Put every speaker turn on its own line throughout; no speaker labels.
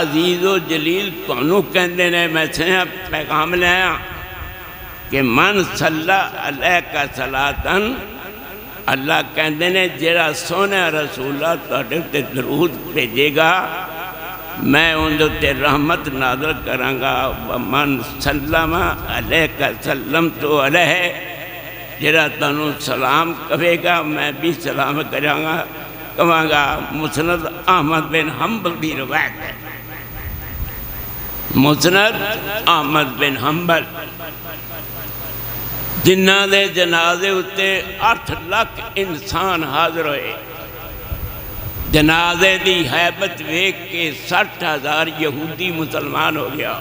عزیز و جلیل تانوں کہندے نے میں سنیا پیغام لے آیا کہ من صلی علیہ صلاتن اللہ کہندے نے جیڑا سونے رسول اللہ تہاڈے تے درود بھیجے گا میں ان تے رحمت نازل کراں گا ومن سلم علیہ سلم تو علیہ جیڑا تانوں سلام کہے گا میں بھی سلام کراں گا کہاں گا مسند احمد بن حنبل بھی روایت ہے مسند احمد بن حنبل جنہ دے جنازے ہوتے 8 لاکھ انسان حاضر ہوئے جنازے دی حیبت ویک کے 60,000 یہودی مسلمان ہو گیا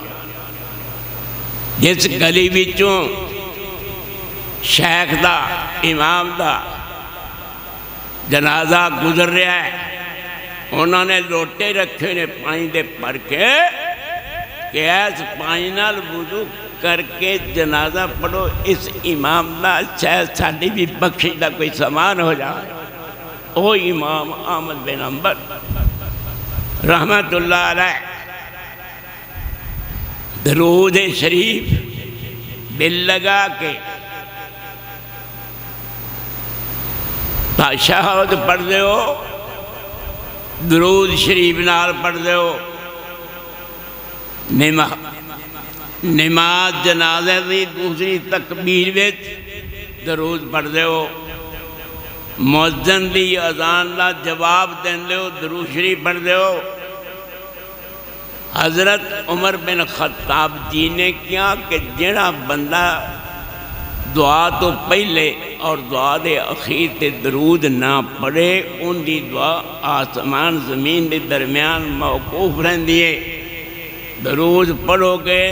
جس گلی وچوں شیخ دا امام دا جنازہ گزر رہا ہے انہوں نے لوٹے رکھے نے پانی دے پر کے کہ ایس پانی نال وضو کر کے جنازہ پڑھو اس امام دا شاید ساڑی بھی بخشش دا کوئی سامان ہو جائے او امام احمد بن حنبل رحمت اللہ علیہ درود شریف دل لگا کے تشہد پڑھ دے ہو درود شریف نال پڑھ دے ہو نماز جنازے دی دوسری تکبیر وچ درود پڑھ دے ہو مؤذن دی اذان دا جواب دین دے ہو درود شریف پڑھ دے ہو حضرت عمر بن خطاب جی نے کیا کہ جڑا بندہ دعا تو پہلے اور دعا دے اخیر تے درود نہ پڑھے ان دی دعا آسمان زمین دے درمیان موقوف رہندی ہے درود پڑھو گے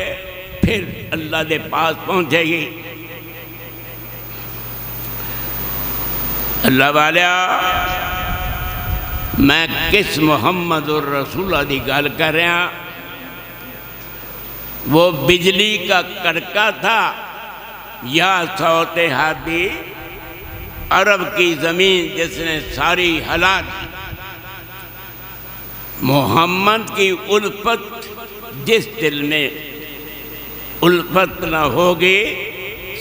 پھر اللہ دے پاس پہنچے گی اللہ والیا میں کس محمد الرسول اللہ دی گل کر رہا وہ بجلی کا کڑکا تھا یا صوت ہادی عرب کی زمین جس نے ساری ہلاک محمد کی الفت جس دل میں الفت نہ ہوگی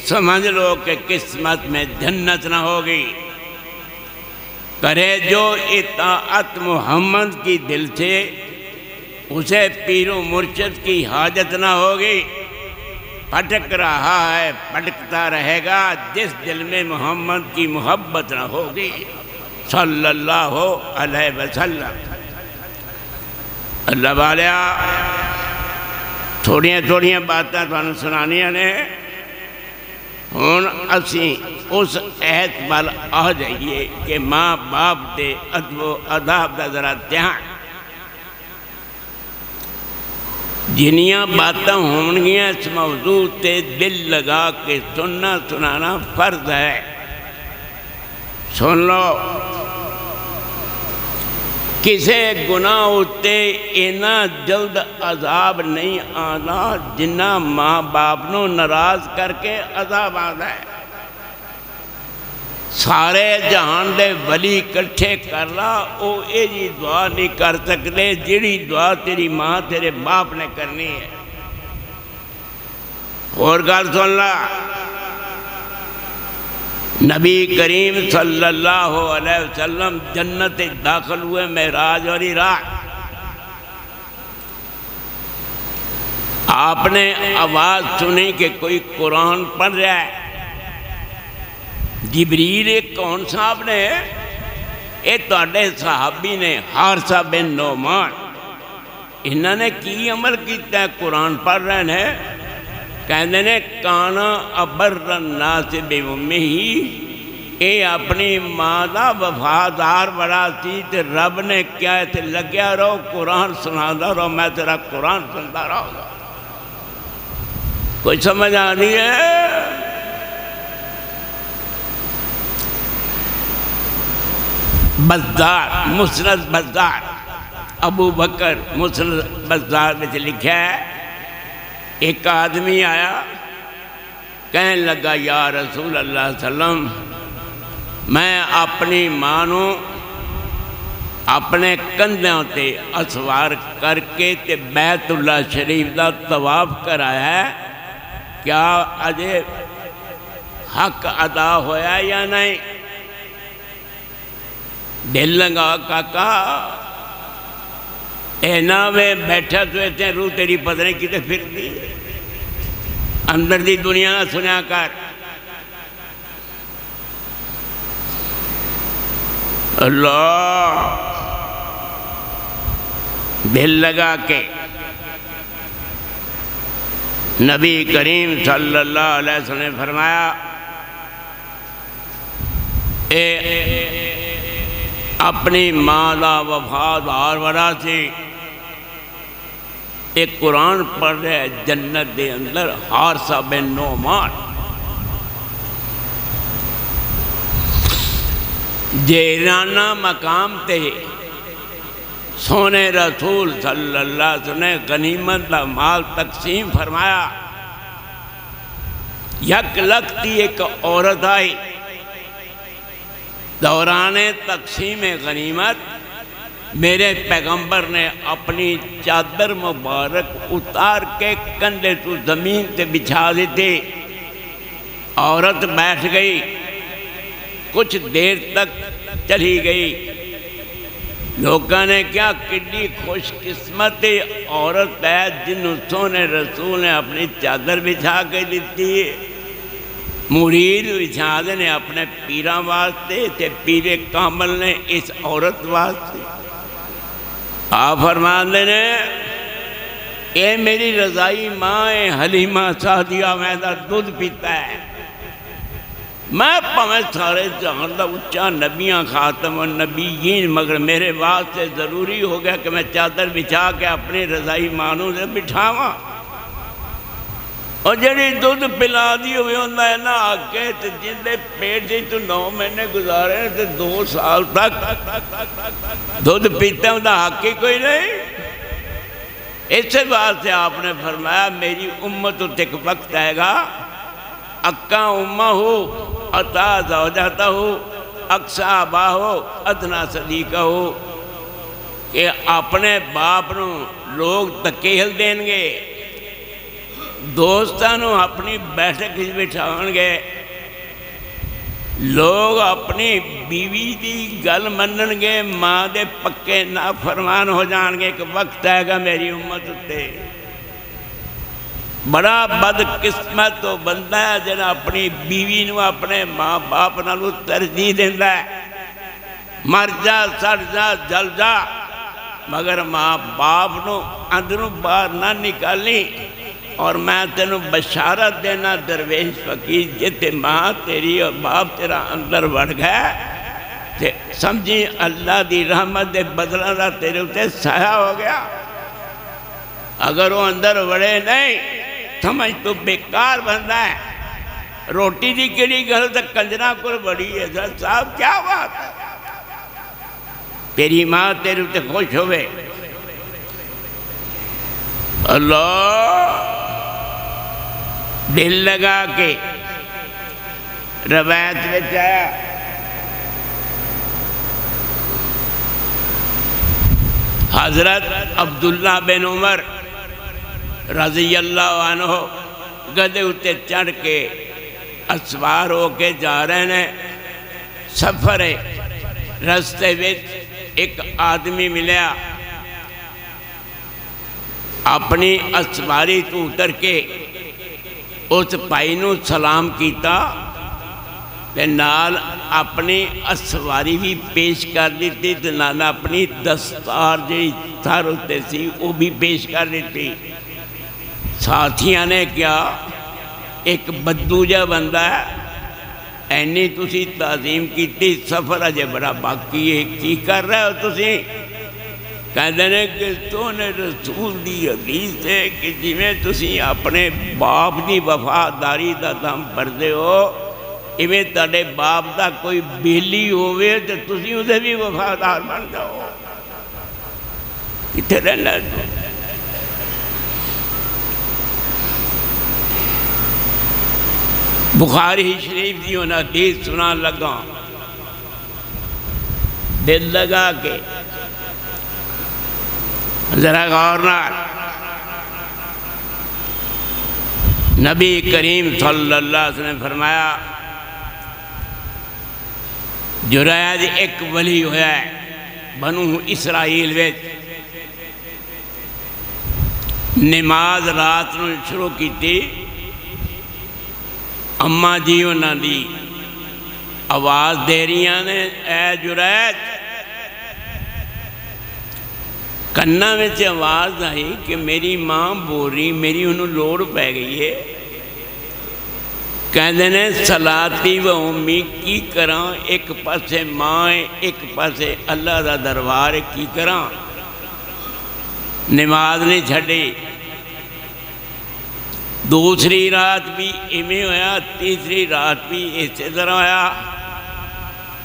سمجھ لو کہ قسمت میں جنت نہ ہوگی کرے جو اطاعت محمد کی دل سے اسے پیر و مرشد کی حاجت نہ ہوگی پھٹک رہا ہے پھٹکتا رہے گا جس دل میں محمد کی محبت نہ ہوگی صلی اللہ علیہ وسلم اللہ والیا تھوڑیاں باتیں تمہیں سنانیاں نے ہون اسی اس عہد وال آ جائیے کہ ماں باپ دے ادب و اداب دا ذرا دھیان جنیاں باتیں ہونگیاں اس موضوع تے دل لگا کے سننا سنانا فرض ہے سن لو کسے گناہ ہوتے اینا جلد عذاب نہیں آنا جنہ ماں باپ نو ناراض کر کے عذاب آنا ہے سارے جہان دے ولی کٹھے کر رہا او اے جی دعا نہیں کر سکتے جڑی دعا تیری ماں تیرے باپ نے کرنی ہے اور گل سن لا نبی کریم صلی اللہ علیہ وسلم جنت داخل ہوئے معراج والی رات آپ نے آواز سنی کہ کوئی قرآن پڑھ رہا ہے جبریل کون صاحب نے اے تواڈے صحابی نے حارثہ بن نعمان انہوں نے کی عمل کیتا ہے قرآن پڑھ رہے ہیں کہندے نے کانا ابر الناس بامہ اے اپنی ماں دا وفادار بڑا سی تے رب نے کیا ہے تے لگیا رہو قرآن سنادا رہو میں تیرا قرآن سنتا رہو گا کوئی سمجھ آ رہی ہے بزار مسند بزار ابو بکر مسند بزار میں لکھا ہے ایک آدمی آیا کہنے لگا یا رسول اللہ صلی اللہ علیہ وسلم میں اپنی ماں نو اپنے کندھوں تے اسوار کر کے تے بیت اللہ شریف دا طواف کرایا ہے، کیا اجے حق ادا ہویا یا نہیں؟ دل لگا کاکا اینا میں بیٹھا تو ایتے روح تیری پتہ نہیں کتے پھر دی، اندر دی دنیا نہ سنیا کر۔ اللہ دل لگا کے نبی کریم صلی اللہ علیہ وسلم نے فرمایا اپنی ماں دا وفادار وراثی ایک قرآن پڑھ رہے جنت دے اندر حارثہ بن نعمان، جیرانہ مقام تے سونے رسول صلی اللہ علیہ وسلم نے غنیمت دا مال تقسیم فرمایا، یک لگتی ایک عورت آئی، دوران تقسیم غنیمت میرے پیغمبر نے اپنی چادر مبارک اتار کے کندھے تو زمین تے بچھا دیتے، عورت بیٹھ گئی، کچھ دیر تک چلی گئی، لوگوں نے کیا کتنی خوش قسمت عورت ہے جنہوں سونے رسول نے اپنی چادر بچھا کے دیتی ہے، مرید بچھا نے اپنے پیراں واسطے تے پیر کامل نے اس عورت واسطے۔ آپ فرماندے نے اے میری رضائی ماں حلیمہ سعدیہ میں دا دودھ پیتا ہے، میں پہمیں سارے جہاں دا اچھا نبیاں خاتم النبیین، مگر میرے واسطے ضروری ہو گیا کہ میں چادر بچھا کے اپنی رضائی مانوں سے بٹھاواں، اور جڑی دودھ پلا دی ہوئے ہوندہ ہے نا آکے تو جن دے پیٹ سے تو 9 مہینے گزارے تو 2 سال تک دودھ پیتے ہوں دا حق ہی کوئی نہیں۔ اس سے بات سے آپ نے فرمایا میری امت تک وقت آئے گا، اکا امہ ہو عطا زوجہتا ہو اقصا آبا ہو ادنا صدیقہ ہو، کہ اپنے باپ نو لوگ تکیل دیں گے، دوستانوں اپنی بیٹھک بٹھاؤں گے، لوگ اپنی بیوی دی گل منن گے، ماں دے پکے نافرمان ہو جان گے، ایک وقت آئے گا میری امت تے بڑا بد قسمت تو بندہ ہے جنہاں اپنی بیوی نو اپنے ماں باپ نالو ترجیح دیندہ ہے، مر جا سڑ جا جل جا، مگر ماں باپ نو اندروں باہر نہ نکالی۔ اور میں تینوں بشارت دینا درویش فقیر جتے ماں تیری اور باپ تیرا اندر بڑھ گئے، سمجھی اللہ دی رحمت دے بدلہ دا تیرے اتے سایہ ہو گیا، اگر وہ اندر بڑھے نہیں سمجھ تو بیکار بندہ ہے، روٹی دی کڑی گھر تک کنجرہ کر بڑی ہے، صاحب کیا بات ہے، تیری ماں تیرے اتے خوش ہوئے۔ اللہ دل لگا کے روایت میں آیا حضرت عبداللہ بن عمر رضی اللہ عنہ گدے اتے چڑھ کے اسوار ہو کے جا رہے ہیں، سفر ہے، رستے وچ ایک آدمی ملیا، اپنی اسواری تو اتر کے اس بھائی نو سلام کیتا تے نال اپنی اسواری بھی پیش کر دیتی تے نال اپنی دستار جی تھر ہوتے سی وہ بھی پیش کر دیتی۔ ساتھیاں نے کیا ایک بدو جا بندہ ہے، اینی تسی تعظیم کیتی، سفر اجے بڑا باقی ہے، کی کر رہے ہو تسی؟ کہتے ہیں کہ تو نے رسول دی حدیث ہے کہ جی میں تسی اپنے باپ دی وفاداری دا دم پردے ہو، ایویں تاڑے باپ دا کوئی بیلی ہوئے تو تسی اسے بھی وفادار بن جاؤ، کتنے رہنا ہے؟ بخاری شریف دی انہاں حدیث سنا لگا، دل لگا کے ذرا غور نہ نبی کریم صلی اللہ علیہ وسلم نے فرمایا جریج ایک ولی ہویا ہے بنو اسرائیل وچ نماز رات نو شروع کی تھی اماں جی انہاں دی آواز دے رہی نے اے جریج کنا میں سے آواز آئی کہ میری ماں بول رہی میری انہوں لوڑ پہ گئی ہے کہندے نے صلاتی و امی کی کراں ایک پاسے ماں ایک پاسے اللہ دا دربار کی کراں نماز نہیں چھڑی دوسری رات بھی ایویں ہویا تیسری رات بھی اسی طرح ہویا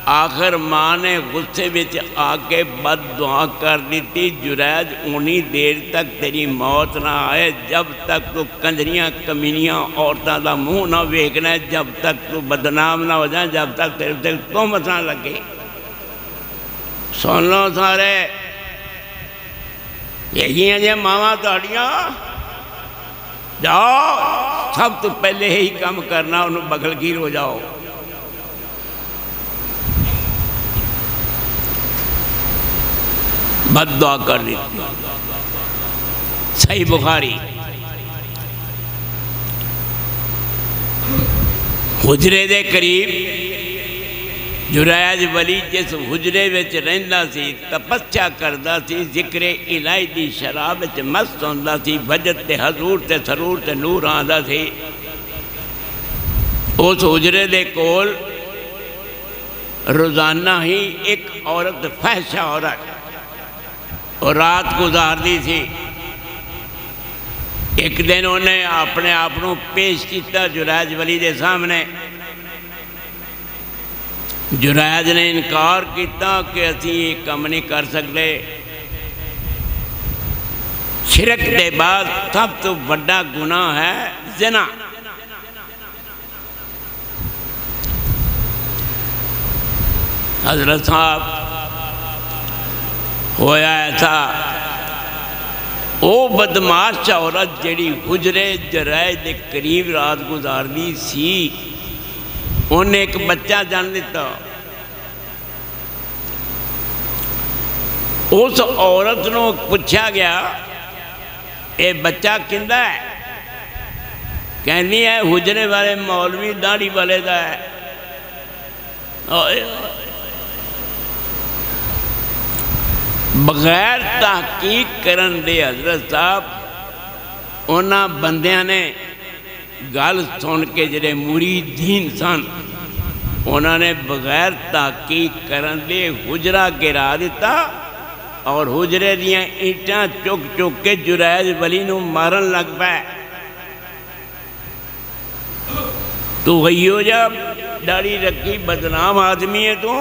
آخر ماں نے غصے وچ آ کے بد دعا کر دیتی جریج اونی دیر تک تیری موت نہ آئے جب تک تو کنجریاں کمینیاں عورتاں دا منہ نہ ویکھنا ہے جب تک تو بدنام نہ ہو جائیں جب تک تیرے تک تہمت نہ لگے سن لو سارے یہی ہیں جی ماواں تہاڈیاں جاؤ سب تو پہلے ہی کام کرنا انہوں بغل گیر ہو جاؤ بد دعا کر دیتی صحیح بخاری حجرے دے قریب جریج ولی جس حجرے وچ رہندا سی تپسیا کردا سی ذکر الہی دی شراب وچ مست ہوندا سی وجد تے حضور تے سرور تے نور آندا سی اس حجرے دے کول روزانہ ہی ایک عورت فحشہ عورت اور رات گزار دی تھی ایک دن انہیں اپنے آپنوں پیش کیتا جریج ولی دے سامنے جریج نے انکار کیتا کہ اسی یہ کم نہیں کر سکتے شرک دے بعد سب تو بڑا گناہ ہے زنا حضرت صاحب ہویا ایسا او بدماش عورت جڑی حجرے جریج دے قریب رات گزار دی سی انہیں ایک بچہ جان دیتا اس عورت نو پوچھا گیا اے بچہ کندہ ہے کہنی ہے حجرے والے مولوی داڑھی والے دا ہے بغیر تحقیق کرن دے حضرت صاحب انہاں بندیاں نے گل سن کے جڑے مریدین سن انہوں نے بغیر تحقیق کرن دے حجرہ گرا دیتا اور حجرے دیاں اینٹاں چک چک کے جریج ولی نو مارن لگ پائے تو وہی ہو جا داڑھی رکھی بدنام آدمی ہے تو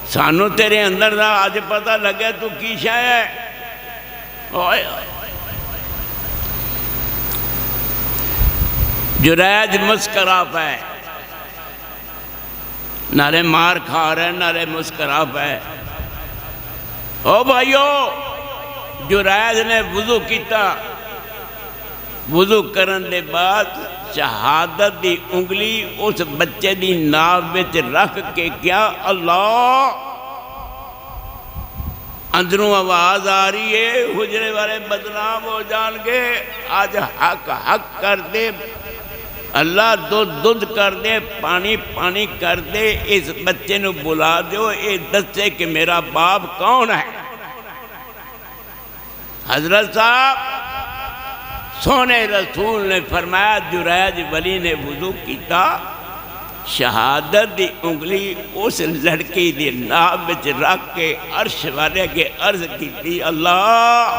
سانو تیرے اندر دا آج پتہ لگا تو کی شاہ ہے جریج مسکرا پائے نارے مار کھا رہے نارے مسکرا پائے او بھائیو جریج نے وضو کیتا وضو کرن دے بعد شہادت دی انگلی اس بچے دی ناو وچ رکھ کے کیا اللہ اندروں آواز آ رہی ہے حجرے والے بدنام ہو جان گے آج حق حق کر دے اللہ دودھ کر دے پانی پانی کر دے اس بچے نو بلا دیو اے دسے کہ میرا باپ کون ہے حضرت صاحب سونے رسول نے فرمایا جریج ولی نے وضو کیتا شہادت دی انگلی اس لڑکی دی ناو وچ رکھ کے عرش والے کے عرض کیتی اللہ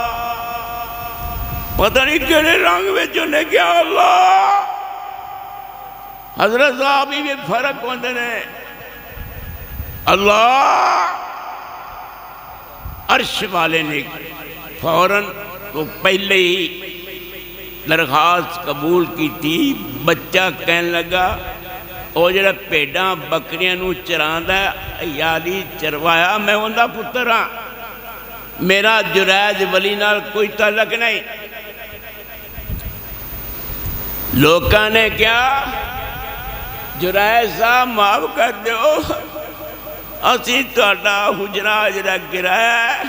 پتہ نہیں کیڑے رنگ وچ انہیں کیا اللہ حضرت صاحب ہی فرق ہوندے نے اللہ عرش والے نے فوراً تو پہلے ہی درخواست قبول کی تھی بچہ کہنے لگا او جڑا پیڑاں بکریاں نو چراندا ہے یادی چروایا میں ہوندا پتر ہاں میرا جریج ولی نال کوئی تعلق نہیں. لوکاں نے کیا جریج صاحب معاف کر دیو اسی تہاڈا حجرہ جڑا گرایا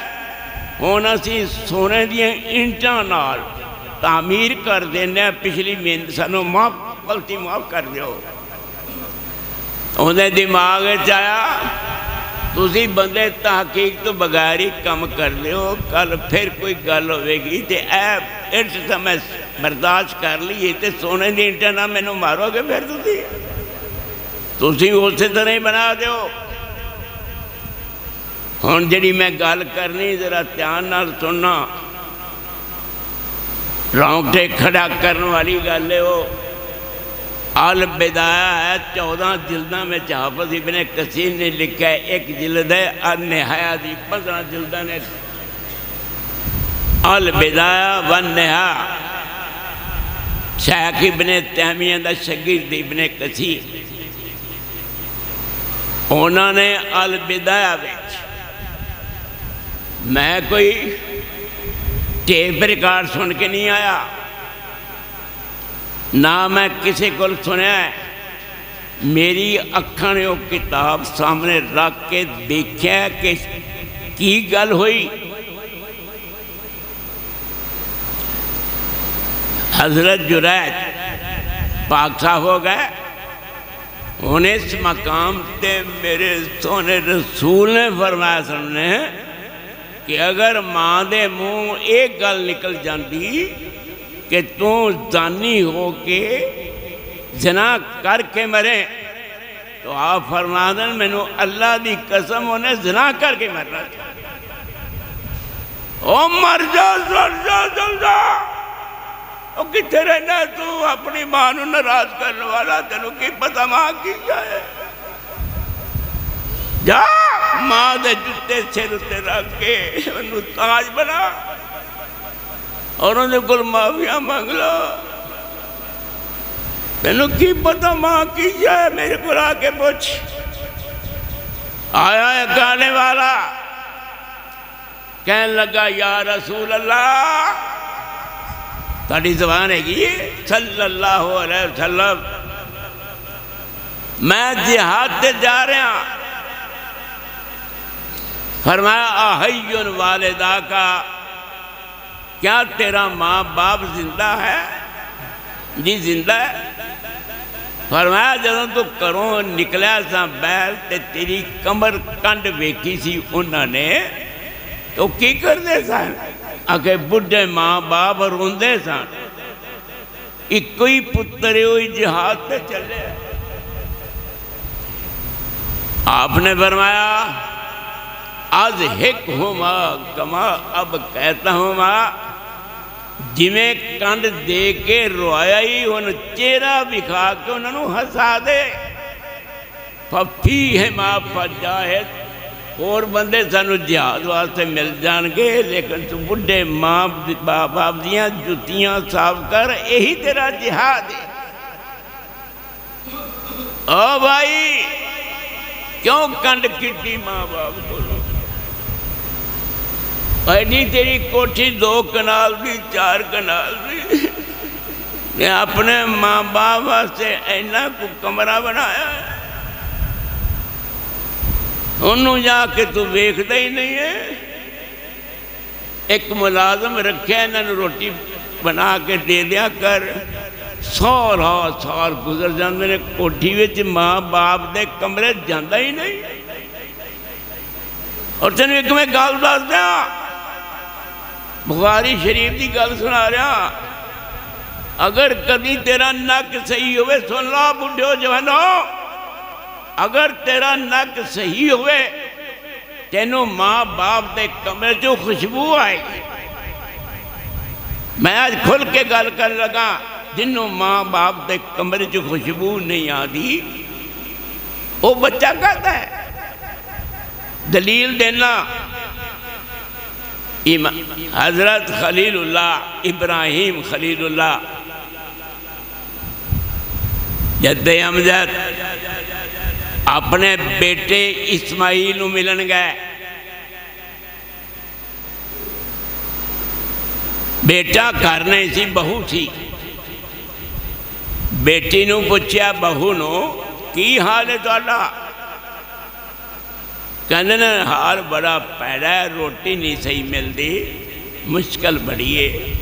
ہن اسی سونے دیاں اینٹاں نال تعمیر کر دینے پچھلی محنت سانو معاف غلطی معاف کر دیو. انہیں دماغ چایا تسی بندے تحقیق تو بغیر ہی کم کر لیو کل پھر کوئی گل ہوئے گی تے اٹ تو میں برداشت کر لیے تے سونے دی اینٹاں نہ مینوں مارو گے پھر تسی اسی طرح ہی بنا دیو. ہن جڑی میں گل کرنی ذرا دھیان نال سننا رونگٹے کھڑا کرنے والی گل ہے. وہ البدایہ ہے 14 جلدہ میں حافظ ابن کثیر نے لکھا ہے. ایک جلد ہے النہایہ دی 15 جلدہ نے البدایہ والنہایہ شیخ ابن تیمیہ دا شاگرد ابن کثیر انہوں نے البدایہ وچ میں کوئی ٹیپ ریکارڈ سن کے نہیں آیا نہ میں کسی کو سنیا ہے. میری اکھاں نے وہ کتاب سامنے رکھ کے دیکھا ہے کہ کی گل ہوئی. حضرت جریج پاک صاحب ہو گئے. انہیں اس مقام تے میرے سونے رسول نے فرمایا سامنے کہ اگر ماں دے منہ ایک گل نکل جاندی کہ تو زانی ہو کے زنا کر کے مرے تو آپ فرما دیں مینوں اللہ دی قسم انہیں زنا کر کے مرنا او مر جا سر جا چل جا او کتھے رہنا تو اپنی ماں نو ناراض کرنے والا تینوں کی پتہ ماں کی جائے جا ماں دے جتے سر تے رکھ کے انہوں تاج بنا اور انہیں کل معافیاں مانگ لو. تینوں کی پتہ ماں کی جائے میرے کو آ کے پوچھ. آیا ہے گانے والا کہنے لگا یا رسول اللہ تاڑی زبان ہے گی صلی اللہ علیہ وسلم میں جہاد تے جا رہے ہیں. فرمایا آہیون والدہ کا کیا تیرا ماں باپ زندہ ہے؟ جی زندہ ہے. فرمایا جدوں تو کروں نکلیا سا بیل تے تیری کمر کنڈ ویکھی سی انہوں نے تو کی کر دے سن آکے بڑھے ماں باپ روندے سن ایک کوئی پتر ہوئی جہاد تے چلے. آپ نے فرمایا آج ہک ہوں ماں کما اب کہتا ہوں ماں جمیں کنڈ دے کے روایا ہی ان چہرہ بکھا کے انہوں نے ہسا دے پھپھی ہے ماں فجاہد اور بندے سانو جہاد واسطے مل جان گے لیکن تو بڑھے ماں باپ دیاں جتیاں صاف کر یہی تیرا جہاد ہے. او بھائی کیوں کنڈ کٹی ماں باپ کو ایڈی تیری کوٹھی 2 کنال بھی 4 کنال بھی میں اپنے ماں باپ سے اینا کو کمرہ بنایا ہے انہوں جا کے تو ویکھدا ہی نہیں ہے. ایک ملازم رکھے انہوں روٹی بنا کے دے دیا کر سال گزر جاندے نے کوٹھی وچ ماں باپ دے کمرے جاندہ ہی نہیں. اور تینوں ایک میں گل دس دیا بخاری شریف دی گل سنا رہا اگر کبھی تیرا نک صحیح ہوئے سن لا بڑھو جوانو اگر تیرا نک صحیح ہوئے تینوں ماں باپ دے کمرے جو خوشبو آئے گی. میں آج کھل کے گل کر لگا جنہوں ماں باپ دے کمرے جو خوشبو نہیں آدھی وہ بچہ کہتا ہے. دلیل دینا حضرت خلیل اللہ ابراہیم خلیل اللہ جد امجد اپنے بیٹے اسماعیل ملن گئے بیٹا گھر نہیں سی، بہو سی۔ بیٹی نو پوچھیا بہو نو کی حال ہے تہاڈا؟ کہندے نے حال بڑا پیڑا ہے، روٹی نہیں صحیح ملتی، مشکل بڑی ہے۔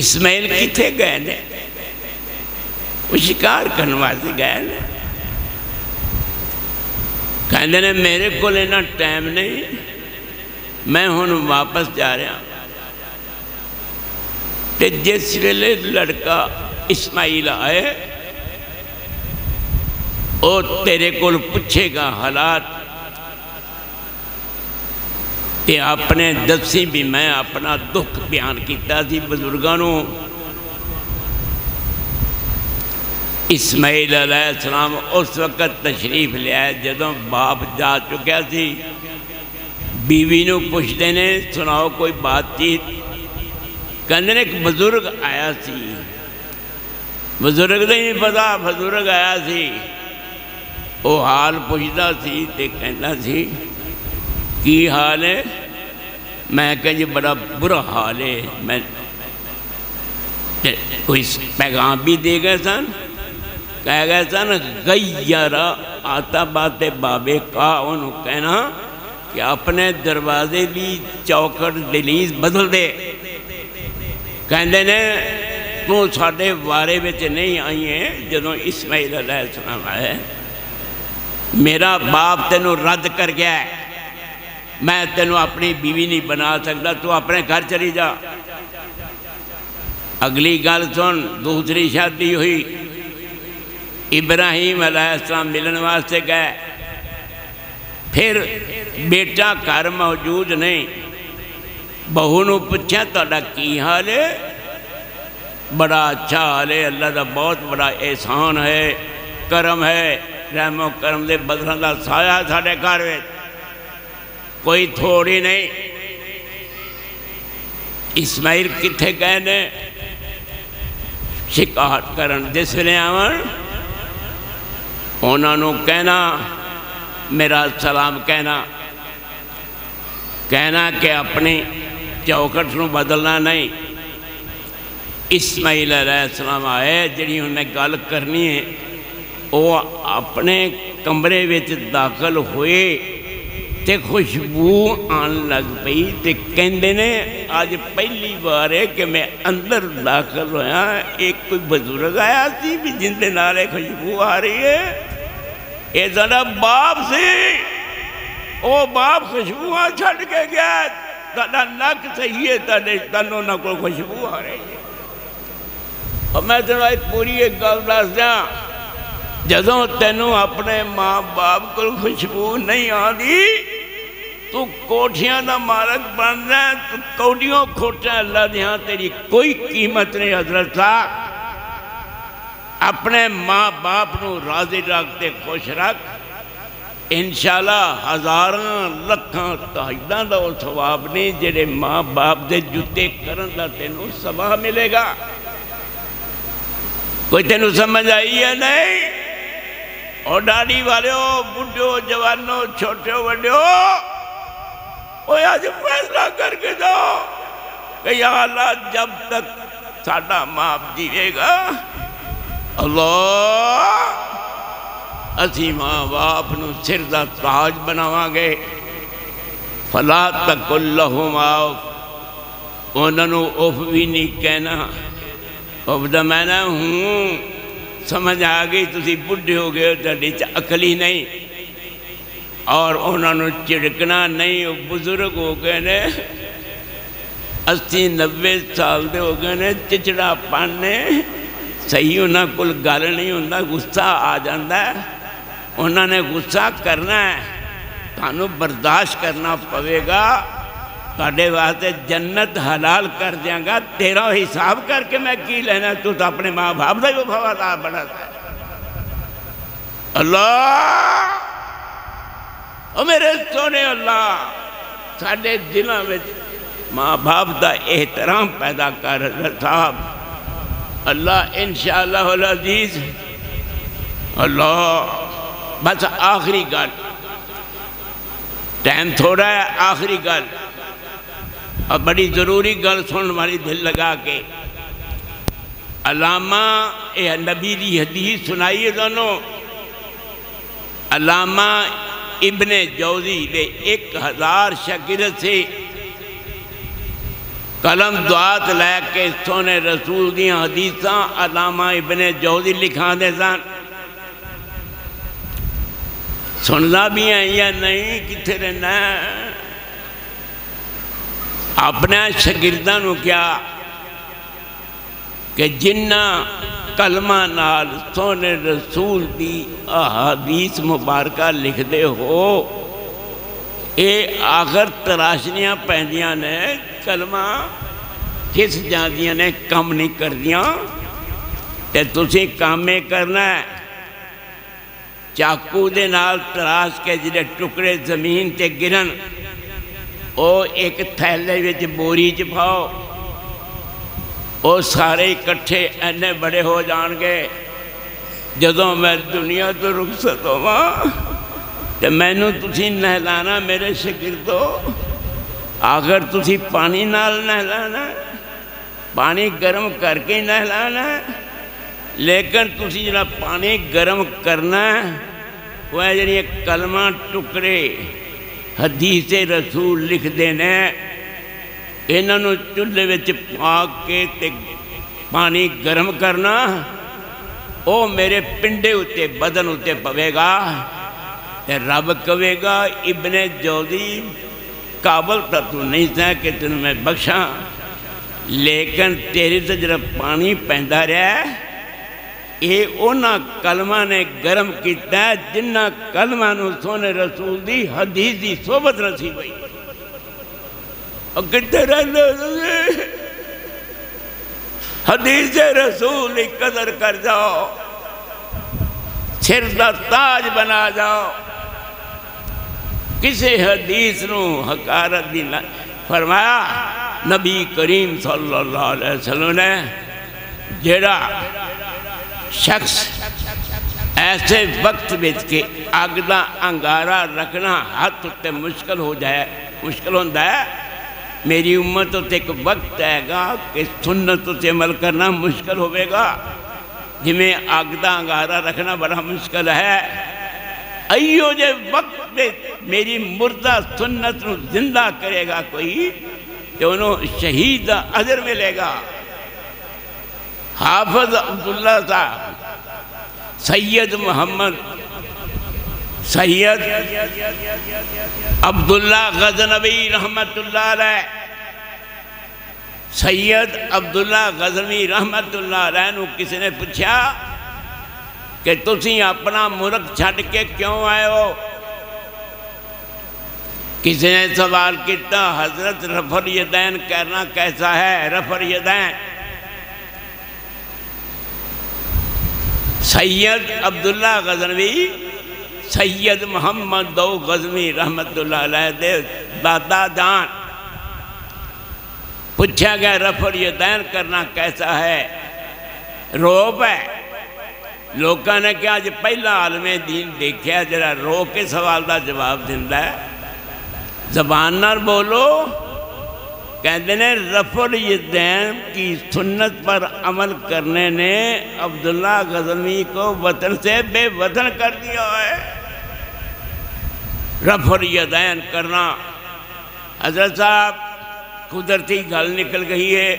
اسماعیل کتنے گئے نے؟ وہ شکار کرنے واسطے گئے نے۔ کہندے نے میرے کو لینا ٹائم نہیں، میں ہن واپس جا رہا۔ تے جس ویلے لڑکا اسماعیل آئے اور تیرے کول پوچھے گا حالات، تے اپنے دسی بھی میں اپنا دکھ بیان کیتا سی بزرگانوں۔ اسماعیل علیہ السلام اس وقت تشریف لیا ہے جدوں باپ جا چکیا سی۔ بیوی نو پوچھتے نے سناؤ کوئی بات چیت؟ کہندے نے ایک بزرگ آیا سی، بزرگ نہیں پتا، بزرگ آیا سی، وہ حال پوچھتا سی تے کہندا سی کی حال ہے؟ میں کہا جی بڑا برا حال ہے۔ میں کوئی پیغام بھی دے گئے سن، کہہ گئے سن غیرہ آتا بات بابے کا، انہوں کہنا کہ اپنے دروازے بھی چوکٹ دلیز بدل دے۔ کہندے نے تو ساڑھے وارے بچ نہیں آئی ہیں جدوں اسماعیل علیہ السلام آئے، میرا باپ تینوں رد کر گیا ہے، میں تینوں اپنی بیوی نہیں بنا سکتا، تو اپنے گھر چلی جا۔ اگلی گل سن، دوسری شادی ہوئی، ابراہیم علیہ السلام ملن واسطے گئے، پھر بیٹا گھر موجود نہیں، بہو نو پوچھا تہاڈا کی حال ہے؟ بڑا اچھا حال ہے، اللہ دا بہت بڑا احسان ہے، کرم ہے، رحم و کرم دے بدلاں دا سایہ ساڈے گھر وچ کوئی تھوڑی نہیں۔ اسماعیل کتھے گئے نے؟ شکار کرن، جس ویلے آون انہاں نو کہنا میرا سلام کہنا کہ اپنی چوکٹ نو بدلنا نہیں۔ اسماعیل علیہ السلام آئے، جڑی انہیں گل کرنی ہے، وہ اپنے کمرے وچ داخل ہوئے تے خوشبو آن لگ پئی، تے کہندے نے آج پہلی بار ہے کہ میں اندر داخل ہویا، ایک کوئی بزرگ آیا سی بھی جن دے نالے خوشبو آ رہی ہے، اے ذرا باپ سی، او باپ خوشبو آ چھڑ کے گیا، تانا نک صحیح ہے، تانوں نہ کوئی خوشبو آ رہی ہے۔ اور میں تنہا ایک پوری ایک گل دس دیا، جدوں تینوں اپنے ماں باپ کو خوشبو نہیں آدھی، تو کوٹھیاں دا مالک بن رہا ہے، تو کوڑیوں کھوٹا ہے، اللہ دیہاں تیری کوئی قیمت نہیں حضرت صاحب۔ اپنے ماں باپ نو راضی رکھتے خوش رکھ، انشاءاللہ ہزاراں لکھاں تہجداں دا وہ ثواب نہیں جڑے ماں باپ دے جوتے کرن دا تینوں ثواب ملے گا۔ کوئی تینوں سمجھ آئی ہے نہیں؟ اور ڈاڑی والے ہو، بڈھو، جوانوں، چھوٹے وڈے ہو، وہ آج فیصلہ کر کے جاؤ کہ یا اللہ جب تک ساڈا ماں جیے گا، اللہ اسی ماں باپ نو سر دا تاج بناواں گے۔ فلا تقل لہما اف، انہاں نو اف بھی نہیں کہنا، اف دا میں نہ ہوں، سمجھ آ گئی تسی بڈھے ہو گئے، تہاڈی چ عقل ہی نہیں، اور انہاں نو چڑکنا نہیں، وہ بزرگ ہو گئے نے، 80-90 سال دے ہو گئے نے، چچڑا پانے صحیح انہاں کل گل نہیں ہوندہ، غصہ آ جاندہ ہے، انہاں نے غصہ کرنا ہے، تانوں برداشت کرنا پوے گا، تاڑے واسطے جنت حلال کر دیاں گا، تیرا حساب کر کے میں کی لینا، تو اپنے ماں باپ دا ہی وفادار بنا ہے۔ اللہ، اور میرے سونے اللہ، ساڑے دلوں میں ماں باپ دا احترام پیدا کر حضرت صاحب۔ اللہ انشاءاللہ العزیز، اللہ بس آخری گل، ٹائم تھوڑا ہے، آخری گل، اور بڑی ضروری گل سن والی دل لگا کے علامہ نبی دی حدیث سنائیے دونوں علامہ ابن جوزی دے 1000 شاگرد سے قلم دعات لے کے سونے رسول دیاں حدیثاں علامہ ابن جوزی لکھا دے سن سننا بھی ہیں یا نہیں کتھے رہنا ہے اپنے شاگرداں نو کیا کہ جنہ کلمہ نال سونے رسول دی احادیث مبارکہ لکھ دے ہو اے آخر تراشنیاں پہندیاں نے کلمہ کس جاندیاں نے کم نہیں کر دیاں تے تسی کام میں کرنا ہے چاکو دے نال تراش کے جڑے ٹکڑے زمین تے گرن او ایک تھیلے وچ بوری چ پاؤ او سارے اکٹھے اینے بڑے ہو جان گے جدوں میں دنیا تو رخصت ہواں تے مینوں تسی نہلانا میرے شاگردو آخر تسی پانی نال نہلانا پانی گرم کر کے نہلانا لیکن تسی جڑا پانی گرم کرنا وہ ہے جنہی ایک کلمہ ٹکڑے حدیث رسول لکھ دینے انہوں نے چولہے وچ پاک کے تے پانی گرم کرنا او میرے پنڈے ہوتے بدن ہوتے پوے گا تے رب کہے گا ابن جوزی قابل تا تو نہیں تھا کہ تنہیں میں بخشاں لیکن تیرے سے جب پانی پہندا رہا ہے یہ اونا کلمہ نے گرم کیتا ہے جنہ کلمہ نو سونے رسول دی حدیث دی صحبت رسی ہوئی اور کتے رہنے حدیث رسول قدر کر جاؤ سر دا تاج بنا جاؤ کسی حدیث نو حقارت دی فرمایا نبی کریم صلی اللہ علیہ وسلم نے جیڑا شخص ایسے وقت بیچ کے آگدہ انگارہ رکھنا ہاتھ تے مشکل ہو جائے مشکل ہوندہ ہے میری امت تے ایک وقت آئے گا کہ سنت تے عمل کرنا مشکل ہوئے گا جمیں آگدہ انگارہ رکھنا بڑا مشکل ہے ایو جے وقت میں میری مردہ سنت نو زندہ کرے گا کوئی تو انہوں شہید عذر ملے گا حافظ عبداللہ صاحب سید محمد سید عبداللہ غزنوی رحمت اللہ علیہ سید عبداللہ غزنوی رحمت اللہ علیہ نو کسی نے پوچھا کہ تسی اپنا ملک چھڑ کے کیوں آئے ہو کسی نے سوال کیتا حضرت رفع الیدین کرنا کیسا ہے رفع الیدین سید عبداللہ غزنوی سید محمد دو غزنوی رحمت اللہ علیہ دے دادا جان پوچھا گیا رفع الیدین کرنا کیسا ہے روب ہے لوگوں نے کہا جی پہلا عالم دین دیکھیا جرا رو کے سوال دا جواب دیندہ ہے زبان نار بولو کہتے ہیں رفع الیدین کی سنت پر عمل کرنے نے عبداللہ غزنوی کو وطن سے بے وطن کر دیا ہے رفع الیدین کرنا حضرت صاحب قدرتی گل نکل گئی ہے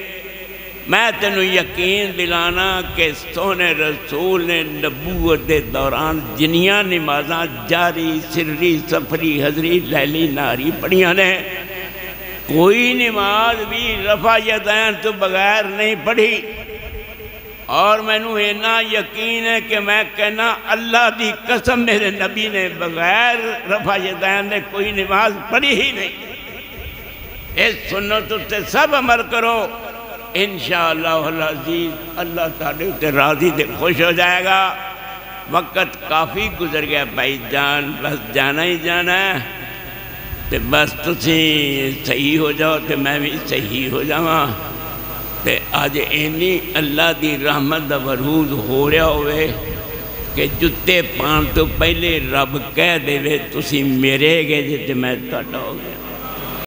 میں تینوں یقین دلانا کہ سونے رسول نے نبوت دے دوران جنیاں نمازاں جاری سری سفری حضری لیلی ناری پڑھیاں نے کوئی نماز بھی رفع الیدین تو بغیر نہیں پڑھی اور میں نو اینا یقین ہے کہ میں کہنا اللہ دی قسم میرے نبی نے بغیر رفع الیدین نے کوئی نماز پڑھی ہی نہیں اس سنت سے سب عمل کرو انشاءاللہ العزیز اللہ تعالیٰ تے راضی دے خوش ہو جائے گا وقت کافی گزر گیا بھائی جان بس جانا ہی جانا ہے تے بس تسی صحیح ہو جاؤ تے میں بھی صحیح ہو جاؤں تے آج اینی اللہ دی رحمت دا ورود ہو رہا ہوئے کہ جتے پان تو پہلے رب کہہ دے وے تسی میرے گے جتے میں تاڑا ہو گیا